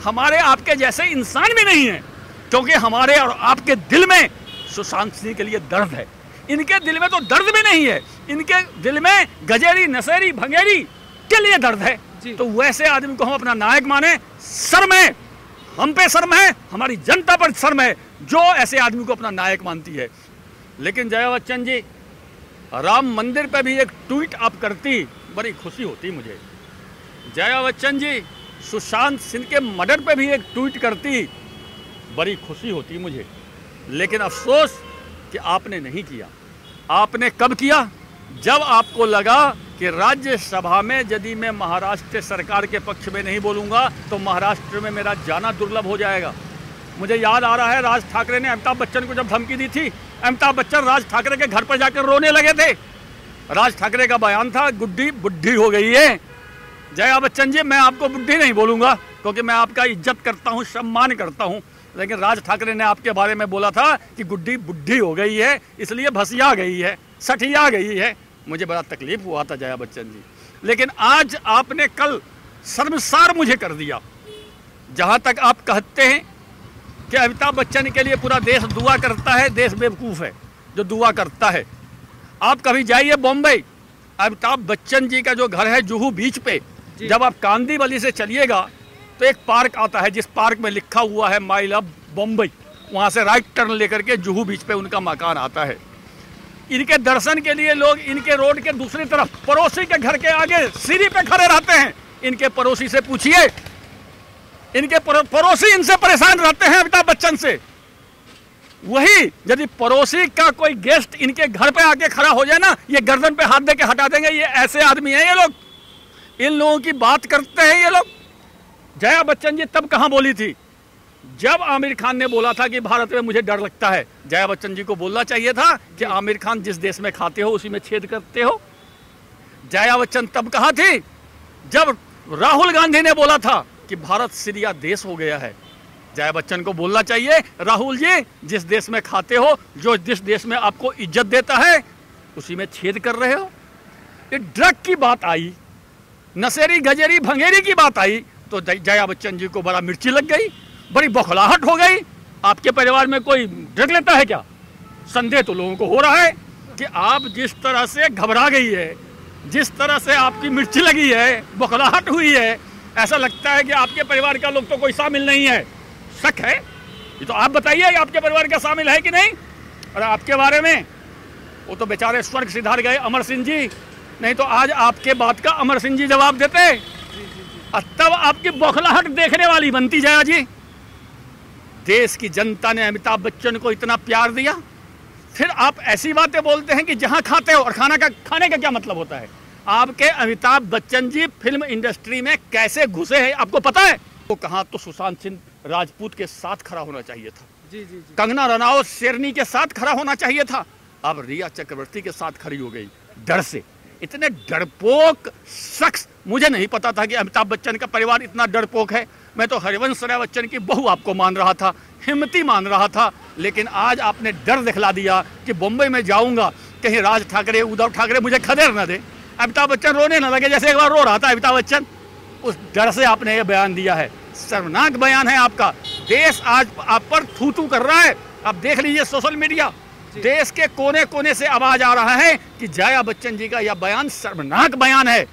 हमारे आपके जैसे इंसान भी नहीं है, क्योंकि हमारे और आपके दिल में सुशांत सिंह के लिए दर्द है। इनके दिल में तो दर्द भी नहीं है, इनके दिल में गजेरी नशेरी भंगेरी के लिए दर्द है। तो वैसे आदमी को हम अपना नायक माने, शर्म है, हम पे शर्म है, हमारी जनता पर शर्म है जो ऐसे आदमी को अपना नायक मानती है। लेकिन जया बच्चन जी, राम मंदिर पे भी एक ट्वीट आप करती, बड़ी खुशी होती मुझे। जया बच्चन जी, सुशांत सिंह के मर्डर पे भी एक ट्वीट करती, बड़ी खुशी होती मुझे। लेकिन अफसोस कि आपने नहीं किया। आपने कब किया? जब आपको लगा कि राज्यसभा में यदि मैं महाराष्ट्र सरकार के पक्ष में नहीं बोलूँगा तो महाराष्ट्र में मेरा जाना दुर्लभ हो जाएगा। मुझे याद आ रहा है, राज ठाकरे ने अमिताभ बच्चन को जब धमकी दी थी, अमिताभ बच्चन राज ठाकरे के घर पर जाकर रोने लगे थे। राज ठाकरे का बयान था, गुड्डी बुढ़ी हो गई है। जया बच्चन जी, मैं आपको बुढ़ी नहीं बोलूँगा क्योंकि मैं आपका इज्जत करता हूँ, सम्मान करता हूँ, लेकिन राज ठाकरे ने आपके बारे में बोला था कि गुड्डी बुढ़ी हो गई है, इसलिए भसिया गई है, सठिया गई है। मुझे बड़ा तकलीफ हुआ था जया बच्चन जी, लेकिन आज आपने कल शर्मसार मुझे कर दिया। जहाँ तक आप कहते हैं कि अमिताभ बच्चन के लिए पूरा देश दुआ करता है, देश बेवकूफ़ है जो दुआ करता है। आप कभी जाइए बॉम्बे, अमिताभ बच्चन जी का जो घर है जुहू बीच पे, जब आप कांदीवली से चलिएगा तो एक पार्क आता है जिस पार्क में लिखा हुआ है माई लव बॉम्बे। वहाँ से राइट टर्न लेकर के जुहू बीच पे उनका मकान आता है। इनके दर्शन के लिए लोग इनके रोड के दूसरी तरफ पड़ोसी के घर के आगे सीढ़ी पे खड़े रहते हैं। इनके पड़ोसी से पूछिए, इनके पड़ोसी इनसे परेशान रहते हैं अमिताभ बच्चन से। वही यदि पड़ोसी का कोई गेस्ट इनके घर पे आके खड़ा हो जाए ना, ये गर्दन पे हाथ दे के हटा देंगे। ये ऐसे आदमी हैं ये लोग, इन लोगों की बात करते हैं ये लोग। जया बच्चन जी तब कहाँ बोली थी? जब आमिर खान ने बोला था कि भारत में मुझे डर लगता है। जया बच्चन जी को बोलना चाहिए था कि आमिर खान जिस देश में खाते हो उसी में छेद करते हो। जया बच्चन तब कहाँ थी? जब राहुल गांधी ने बोला था कि भारत सीरिया देश हो गया है। जया बच्चन को बोलना चाहिए, राहुल जी जिस देश में खाते हो, जो जिस देश में आपको इज्जत देता है, उसी में छेद कर रहे हो। ये ड्रग की बात आई, नशेरी गजेरी भंगेरी की बात आई तो जया बच्चन जी को बड़ा मिर्ची लग गई, बड़ी बौखलाहट हो गई। आपके परिवार में कोई ड्रग लेता है क्या? संदेह तो लोगों को हो रहा है कि आप जिस तरह से घबरा गई है, जिस तरह से आपकी मिर्ची लगी है, बौखलाहट हुई है, ऐसा लगता है कि आपके परिवार का लोग तो कोई शामिल नहीं है। शक है? ये तो आप बताइए आपके परिवार का शामिल है कि नहीं। और आपके बारे में वो तो बेचारे स्वर्ग सिधार गए अमर सिंह जी, नहीं तो आज आपके बात का अमर सिंह जी जवाब देते और तब आपकी बौखलाहट देखने वाली बनती। जया जी, देश की जनता ने अमिताभ बच्चन को इतना प्यार दिया, फिर आप ऐसी बातें बोलते हैं कि जहां खाते हो। और खाने का क्या मतलब होता है? आपके अमिताभ बच्चन जी फिल्म इंडस्ट्री में कैसे घुसे हैं आपको पता है? वो कहा तो सुशांत सिंह राजपूत के साथ खड़ा होना चाहिए था। जी। कंगना रनावत शेरनी के साथ खड़ा होना चाहिए था। अब रिया चक्रवर्ती के साथ खड़ी हो गई डर से। इतने डरपोक शख्स, मुझे नहीं पता था कि अमिताभ बच्चन का परिवार इतना डरपोक है। मैं तो हरिवंश राय बच्चन की बहू आपको मान रहा था, हिम्मती मान रहा था, लेकिन आज आपने डर दिखला दिया कि बॉम्बे में जाऊंगा कहीं राज ठाकरे उद्धव ठाकरे मुझे खदेड़ न दे, अमिताभ बच्चन रोने न लगे जैसे एक बार रो रहा था अमिताभ बच्चन। उस डर से आपने ये बयान दिया है। शर्मनाक बयान है आपका। देश आज आप पर थू थू कर रहा है। आप देख लीजिए सोशल मीडिया, देश के कोने कोने से आवाज आ रहा है कि जया बच्चन जी का यह बयान शर्मनाक बयान है।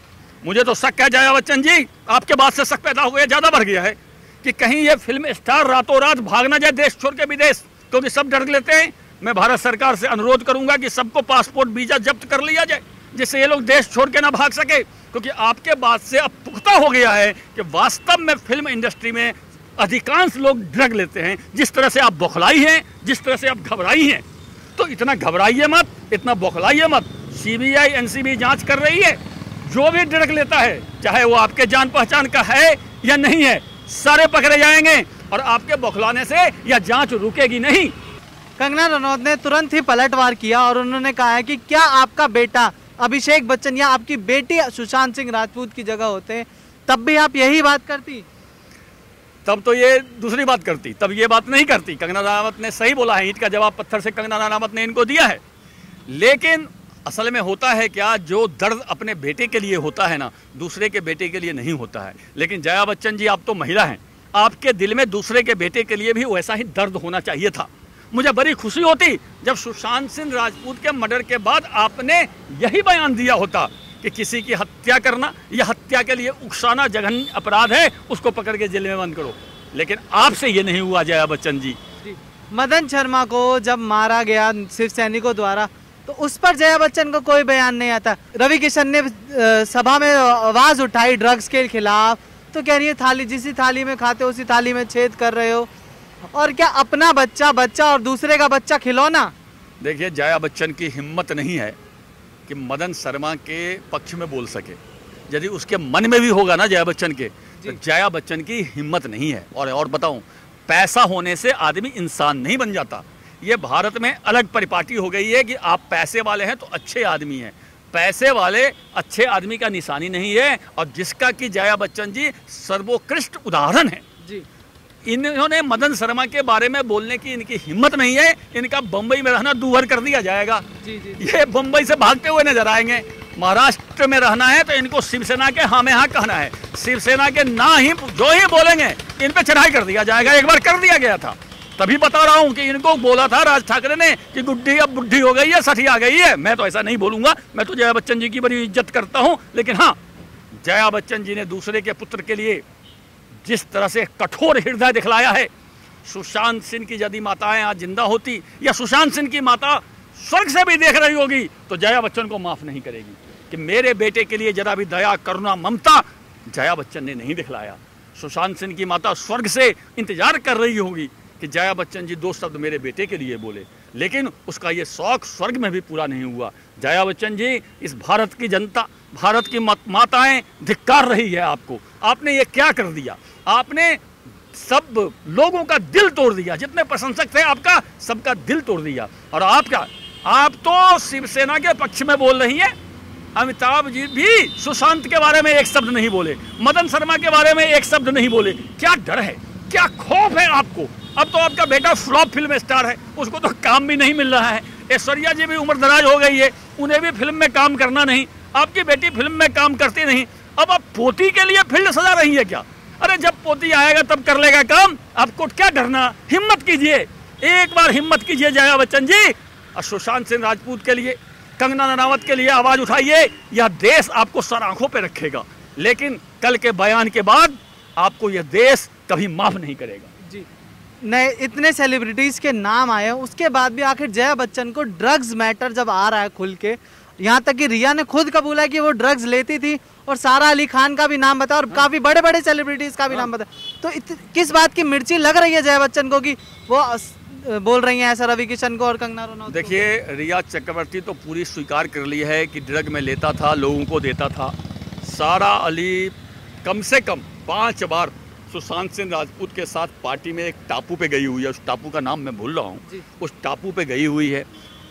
मुझे तो शक है जया बच्चन जी, आपके बाद से शक पैदा हो गया, ज्यादा बढ़ गया है कि कहीं ये फिल्म स्टार रातों रात भाग ना जाए देश छोड़ के विदेश, क्योंकि सब डर लेते हैं। मैं भारत सरकार से अनुरोध करूंगा कि सबको पासपोर्ट वीजा जब्त कर लिया जाए, जिससे ये लोग देश छोड़ के ना भाग सके, क्योंकि आपके बाद से अब पुख्ता हो गया है कि वास्तव में फिल्म इंडस्ट्री में अधिकांश लोग ड्रग लेते हैं। जिस तरह से आप बौखलाई हैं, जिस तरह से आप घबराई हैं, तो इतना घबराइए मत, इतना बौखलाइए मत। सीबीआई एनसीबी जांच कर रही है। जो भी ड्रग लेता है, चाहे वो आपके जान पहचान का है या नहीं है, सारे पकड़े जाएंगे और आपके बौखलाने से यह जांच रुकेगी नहीं। कंगना रनौत ने तुरंत ही पलटवार किया और उन्होंने कहा है कि क्या आपका बेटा अभिषेक बच्चन या आपकी बेटी सुशांत सिंह राजपूत की जगह होते तब भी आप यही बात करती? तब तो ये दूसरी बात करती, तब ये बात नहीं करती। कंगना रनावत ने सही बोला है, ईंट का जवाब पत्थर से कंगना रनावत ने इनको दिया है। लेकिन असल में होता है क्या, जो दर्द अपने बेटे के लिए होता है ना, दूसरे के बेटे के लिए नहीं होता है। लेकिन जया बच्चन जी, आप तो महिला हैं, आपके दिल में दूसरे के बेटे के लिए भी वैसा ही दर्द होना चाहिए था। मुझे बड़ी खुशी होती जब सुशांत सिंह राजपूत के मर्डर के बाद आपने यही बयान दिया होता कि किसी की हत्या करना या हत्या के लिए उकसाना जघन्य अपराध है, उसको पकड़ के जेल में बंद करो। लेकिन आपसे ये नहीं हुआ जया बच्चन जी। मदन शर्मा को जब मारा गया शिव सैनिकों द्वारा तो उस पर जया बच्चन को कोई बयान नहीं आता। रवि किशन ने सभा में आवाज उठाई ड्रग्स के खिलाफ, तो कह रही है थाली जिस थाली में खाते हो उसी थाली में छेद कर रहे हो। और क्या अपना बच्चा और दूसरे का बच्चा खिलौना। देखिए, जया बच्चन की हिम्मत नहीं है कि मदन शर्मा के पक्ष में बोल सके। यदि उसके मन में भी होगा ना जया बच्चन के, तो जया बच्चन की हिम्मत नहीं है। और बताऊं, पैसा होने से आदमी इंसान नहीं बन जाता। ये भारत में अलग परिपाटी हो गई है कि आप पैसे वाले हैं तो अच्छे आदमी हैं। पैसे वाले अच्छे आदमी का निशानी नहीं है, और जिसका कि जया बच्चन जी सर्वोत्कृष्ट उदाहरण है जी। इन्होंने मदन शर्मा के बारे में बोलने की इनकी हिम्मत नहीं है। इनका बंबई में रहना दूभर कर दिया जाएगा। ये बंबई से भागते हुए नजर आएंगे। महाराष्ट्र में रहना है तो इनको शिवसेना के हाँ में हाँ कहना है। शिवसेना के ना ही जो ही बोलेंगे इन पे चढ़ाई कर दिया जाएगा। एक बार कर दिया गया था, तभी बता रहा हूं कि इनको बोला था राज ठाकरे ने कि गुड्डी अब बुढ़ी हो गई है, सठी आ गई है। मैं तो ऐसा नहीं बोलूंगा, मैं तो जया बच्चन जी की बड़ी इज्जत करता हूं। लेकिन हाँ, जया बच्चन जी ने दूसरे के पुत्र के लिए जिस तरह से कठोर हृदय दिखलाया है, सुशांत सिंह की यदि माताएं आज जिंदा होती या सुशांत सिंह की माता स्वर्ग से भी देख रही होगी तो जया बच्चन को माफ नहीं करेगी कि मेरे बेटे के लिए जरा भी दया करुणा ममता जया बच्चन ने नहीं दिखलाया। सुशांत सिंह की माता स्वर्ग से इंतजार कर रही होगी कि जया बच्चन जी दो शब्द मेरे बेटे के लिए बोले, लेकिन उसका ये शौक स्वर्ग में भी पूरा नहीं हुआ। जया बच्चन जी, इस भारत की जनता, भारत की माताएं धिक्कार रही है आपको। आपने ये क्या कर दिया? आपने सब लोगों का दिल तोड़ दिया। जितने प्रशंसक थे आपका, सबका दिल तोड़ दिया। और आप तो शिवसेना के पक्ष में बोल रही हैं। अमिताभ जी भी सुशांत के बारे में एक शब्द नहीं बोले, मदन शर्मा के बारे में एक शब्द नहीं बोले। क्या डर है, क्या खौफ है आपको? अब तो आपका बेटा फ्लॉप फिल्म स्टार है, उसको तो काम भी नहीं मिल रहा है। ऐश्वर्या जी भी उम्र दराज हो गई है, उन्हें भी फिल्म में काम करना नहीं। आपकी बेटी फिल्म में काम करती नहीं। अब आप पोती के लिए फील्ड सजा रही है क्या? अरे जब पोती आएगा तब कर लेगा काम, आपको क्या डरना? हिम्मत कीजिए, एक बार हिम्मत कीजिए जया बच्चन जी, और सुशांत सिंह राजपूत के लिए, कंगना रनावत के लिए आवाज उठाइए। यह देश आपको सर आंखों पे रखेगा, लेकिन कल के बयान के बाद आपको यह देश कभी माफ नहीं करेगा जी। नए इतने सेलिब्रिटीज के नाम आए हैं, उसके बाद भी आखिर जया बच्चन को ड्रग्स मैटर जब आ रहा है खुल के, यहाँ तक कि रिया ने खुद कबूला है कि वो ड्रग्स लेती थी, और सारा अली खान का भी नाम बताया और काफी बड़े बड़े सेलिब्रिटीज का भी नाम बताया। तो किस बात की मिर्ची लग रही है जया बच्चन को कि वो बोल रही हैं ऐसा रवि किशन को और कंगना रनौत? देखिए, रिया चक्रवर्ती तो पूरी स्वीकार कर ली है कि ड्रग में लेता था, लोगों को देता था। सारा अली कम से कम 5 बार सुशांत सिंह राजपूत के साथ पार्टी में एक टापू पे गई हुई है। उस टापू का नाम मैं भूल रहा हूँ, उस टापू पे गई हुई है।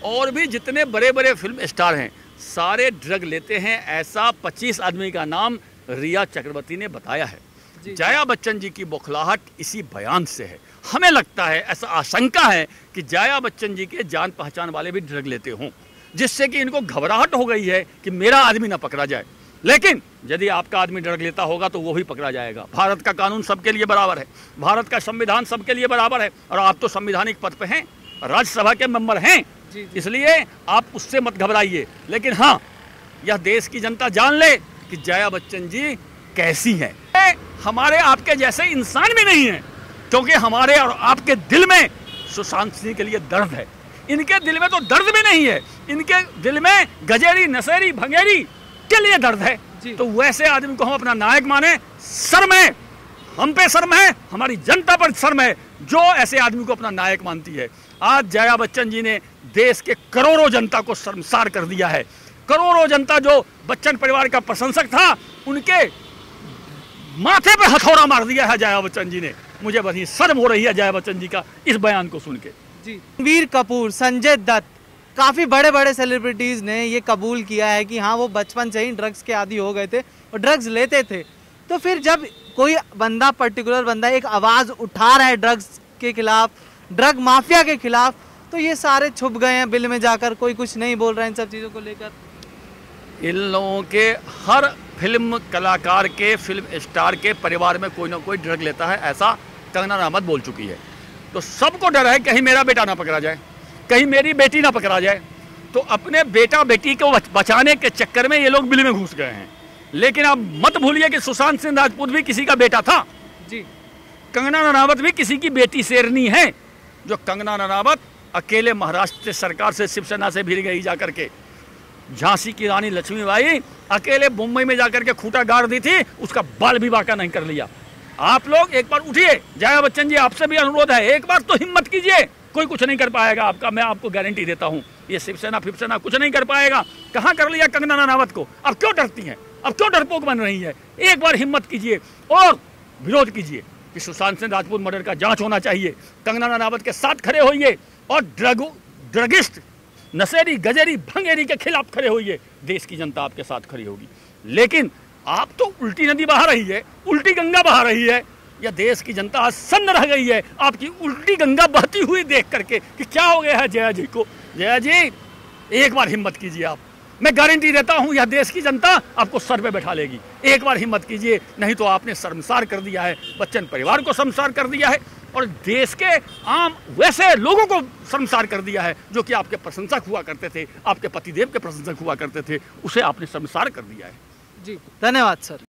और भी जितने बड़े बड़े फिल्म स्टार हैं सारे ड्रग लेते हैं। ऐसा 25 आदमी का नाम रिया चक्रवर्ती ने बताया है। जया बच्चन जी की बौखलाहट इसी बयान से है। हमें लगता है, ऐसा आशंका है कि जया बच्चन जी के जान पहचान वाले भी ड्रग लेते हों, जिससे कि इनको घबराहट हो गई है कि मेरा आदमी ना पकड़ा जाए। लेकिन यदि आपका आदमी ड्रग लेता होगा तो वो भी पकड़ा जाएगा। भारत का कानून सबके लिए बराबर है, भारत का संविधान सबके लिए बराबर है, और आप तो संवैधानिक पद पे हैं, राज्यसभा के मेंबर हैं, इसलिए आप उससे मत घबराइए। लेकिन हाँ, यह देश की जनता जान ले कि जया बच्चन जी कैसी है। हमारे आपके जैसे इंसान भी नहीं है, क्योंकि हमारे और आपके दिल में सुशांत सिंह के लिए दर्द है। इनके दिल में तो दर्द भी नहीं है, इनके दिल में गजेरी नशेरी भंगेरी के लिए दर्द है। तो वैसे आदमी को हम अपना नायक माने, शर्म है, हम पे शर्म है, हमारी जनता पर शर्म है जो ऐसे आदमी को अपना नायक मानती है। आज जया बच्चन जी ने देश के करोड़ों जनता को शर्मसार कर दिया है। करोड़ों जनता जो बच्चन परिवार का प्रशंसक था, उनके माथे पे हथौड़ा मार दिया है जया बच्चन जी ने। मुझे बड़ी शर्म हो रही है जया बच्चन जी का इस बयान को सुन के। रणबीर कपूर, संजय दत्त, काफी बड़े बड़े सेलिब्रिटीज ने ये कबूल किया है कि हाँ वो बचपन से ही ड्रग्स के आदी हो गए थे और ड्रग्स लेते थे। तो फिर जब कोई बंदा, पर्टिकुलर बंदा एक आवाज उठा रहा है ड्रग्स के खिलाफ, ड्रग माफिया के खिलाफ, तो ये सारे छुप गए हैं बिल में जाकर, कोई कुछ नहीं बोल रहे हैं इन सब चीजों को लेकर। इन लोगों के हर फिल्म कलाकार के, फिल्म स्टार के परिवार में कोई ना कोई ड्रग लेता है, ऐसा कंगना रनावत बोल चुकी है। तो सबको डर है कहीं मेरा बेटा ना पकड़ा जाए, कहीं मेरी बेटी ना पकड़ा जाए। तो अपने बेटा बेटी को बचाने के चक्कर में ये लोग बिल में घुस गए हैं। लेकिन आप मत भूलिए कि सुशांत सिंह राजपूत भी किसी का बेटा था जी। कंगना रनावत भी किसी की बेटी शेरनी है। जो कंगना रनावत अकेले महाराष्ट्र सरकार से, शिवसेना से भिड़ गई जाकर के, झांसी की रानी लक्ष्मीबाई अकेले मुंबई में जाकर के खूंटा गाड़ दी थी, उसका बाल भी वाका नहीं कर लिया। आप लोग एक बार उठिए, जया बच्चन जी आपसे भी अनुरोध है, एक बार तो हिम्मत कीजिए। कोई कुछ नहीं कर पाएगा आपका, मैं आपको गारंटी देता हूं। ये शिवसेना फिवसेना कुछ नहीं कर पाएगा। कहां कर लिया कंगना रनावत को, अब क्यों डरती हैं, अब क्यों डरपोक बन रही है? एक बार हिम्मत कीजिए और विरोध कीजिए कि सुशांत सिंह राजपूत मर्डर का जांच होना चाहिए। कंगना रनावत के साथ खड़े होइए और ड्रगिस्ट, नशेरी, गजेरी, भंगेरी के खिलाफ खड़े होइए। देश की जनता आपके साथ खड़ी होगी। लेकिन आप तो उल्टी नदी बहा रही है, उल्टी गंगा बहा रही है। या देश की जनता सन्न रह गई है आपकी उल्टी गंगा बहती हुई देख करके कि क्या हो गया है जया जी को। जया जी एक बार हिम्मत कीजिए आप, मैं गारंटी देता हूं यह देश की जनता आपको सर पे बैठा लेगी। एक बार हिम्मत कीजिए, नहीं तो आपने शर्मसार कर दिया है, बच्चन परिवार को शर्मसार कर दिया है और देश के आम वैसे लोगों को शर्मसार कर दिया है जो कि आपके प्रशंसक हुआ करते थे, आपके पतिदेव के प्रशंसक हुआ करते थे, उसे आपने शर्मसार कर दिया है। जी धन्यवाद सर।